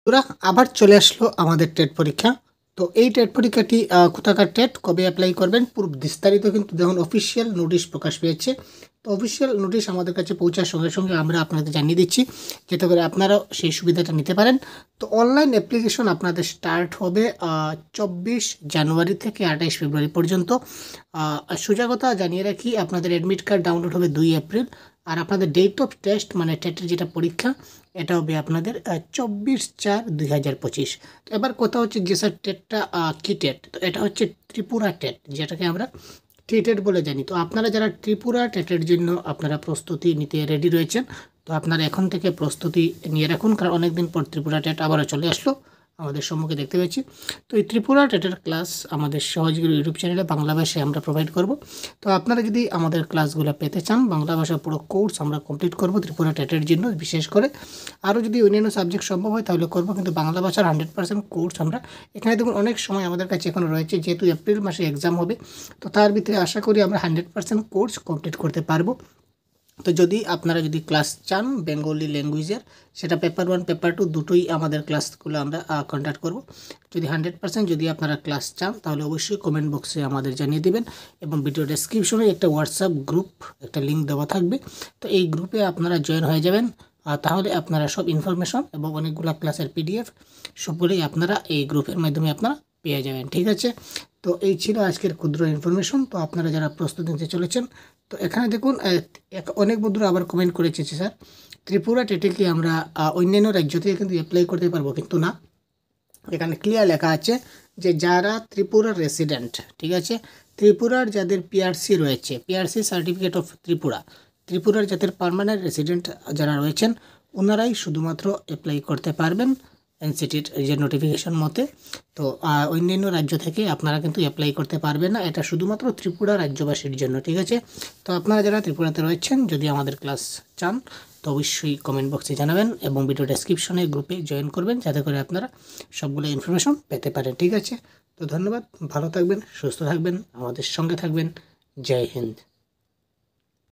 ওরা আবার চলে আসলো আমাদের টেট পরীক্ষা। তো এই টেট পরীক্ষাটি কোথাকার টেট, কবে অ্যাপ্লাই করবেন, পুরো বিস্তারিত কিন্তু দেখুন অফিসিয়াল নোটিশ প্রকাশ পেয়েছে। তো অফিসিয়াল নোটিশ আমাদের কাছে পৌঁছার সঙ্গে সঙ্গে আমরা আপনাদের জানিয়ে দিচ্ছি, যাতে করে আপনারাও সেই সুবিধাটা নিতে পারেন। তো অনলাইন অ্যাপ্লিকেশন আপনাদের স্টার্ট হবে 24 জানুয়ারি থেকে 28 ফেব্রুয়ারি পর্যন্ত। সোজা কথা জানিয়ে রাখি, আপনাদের অ্যাডমিট কার্ড ডাউনলোড হবে 2 এপ্রিল। আর আপনাদের ডেট অফ টেস্ট মানে টেটের যেটা পরীক্ষা, এটা হবে আপনাদের 24/4/2025। তো এবার কথা হচ্ছে যে স্যার টেটটা কী টেট, তো এটা হচ্ছে ত্রিপুরা টেট, যেটাকে আমরা টেট বলে জানি। তো আপনারা যারা ত্রিপুরা টেটের জন্য আপনারা প্রস্তুতি নিতে রেডি রয়েছেন, তো আপনারা এখন থেকে প্রস্তুতি নিয়ে রাখুন, কারণ অনেকদিন পর ত্রিপুরা টেট আবারও চলে আসলো আমাদের সম্মুখে, দেখতে পেয়েছি। তো এই ত্রিপুরা টেটের ক্লাস আমাদের সহজগুলো ইউটিউব চ্যানেলে বাংলা ভাষায় আমরা প্রোভাইড করব। তো আপনারা যদি আমাদের ক্লাসগুলো পেতে চান, বাংলা ভাষা পুরো কোর্স আমরা কমপ্লিট করব ত্রিপুরা টেটের জন্য বিশেষ করে। আরও যদি অন্যান্য সাবজেক্ট সম্ভব হয় তাহলে করব, কিন্তু বাংলা ভাষার 100% কোর্স আমরা এখানে দেখুন অনেক সময় আমাদের কাছে এখনও রয়েছে, যেহেতু এপ্রিল মাসে এক্সাম হবে। তো তার ভিতরে আশা করি আমরা 100% কোর্স কমপ্লিট করতে পারবো। তো যদি আপনারা ক্লাস চান বেঙ্গলি ল্যাঙ্গুয়েজের, সেটা পেপার 1 পেপার 2 দুটোই আমাদের ক্লাসগুলো আমরা কন্ডাক্ট করব। যদি 100% যদি আপনারা ক্লাস চান তাহলে অবশ্যই কমেন্ট বক্সে আমাদের জানিয়ে দেবেন, এবং ভিডিও ডেসক্রিপশনে একটা হোয়াটসঅ্যাপ গ্রুপ একটা লিঙ্ক দেওয়া থাকবে। তো এই গ্রুপে আপনারা জয়েন হয়ে যাবেন, তাহলে আপনারা সব ইনফরমেশন এবং অনেকগুলো ক্লাসের পিডিএফ সবগুলোই আপনারা এই গ্রুপের মাধ্যমে আপনারা পেয়ে যাবেন, ঠিক আছে। তো এই ছিল আজকের ক্ষুদ্র ইনফরমেশন। তো আপনারা যারা প্রস্তুতি নিতে চলেছেন, তো এখানে দেখুন অনেক বন্ধুরা আবার কমেন্ট করেছে যে স্যার ত্রিপুরা টেটে কি আমরা অন্যান্য রাজ্য থেকে কিন্তু অ্যাপ্লাই করতে পারবো, কিন্তু না, এখানে ক্লিয়ার লেখা আছে যে যারা ত্রিপুরার রেসিডেন্ট, ঠিক আছে, ত্রিপুরার যাদের পিআরসি রয়েছে, পিআরসি সার্টিফিকেট অফ ত্রিপুরার যাদের পার্মানেন্ট রেসিডেন্ট যারা রয়েছেন, ওনারাই শুধুমাত্র অ্যাপ্লাই করতে পারবেন এনসিটির যে নোটিফিকেশন মতে। তো অন্যান্য রাজ্য থেকে আপনারা কিন্তু অ্যাপ্লাই করতে পারবেন না, এটা শুধুমাত্র ত্রিপুরা রাজ্যবাসীর জন্য, ঠিক আছে। তো আপনারা যারা ত্রিপুরাতে রয়েছেন, যদি আমাদের ক্লাস চান তো অবশ্যই কমেন্ট বক্সে জানাবেন, এবং ভিডিও ডেসক্রিপশনে গ্রুপে জয়েন করবেন, যাতে করে আপনারা সবগুলো ইনফরমেশন পেতে পারেন, ঠিক আছে। তো ধন্যবাদ, ভালো থাকবেন, সুস্থ থাকবেন, আমাদের সঙ্গে থাকবেন। জয় হিন্দ।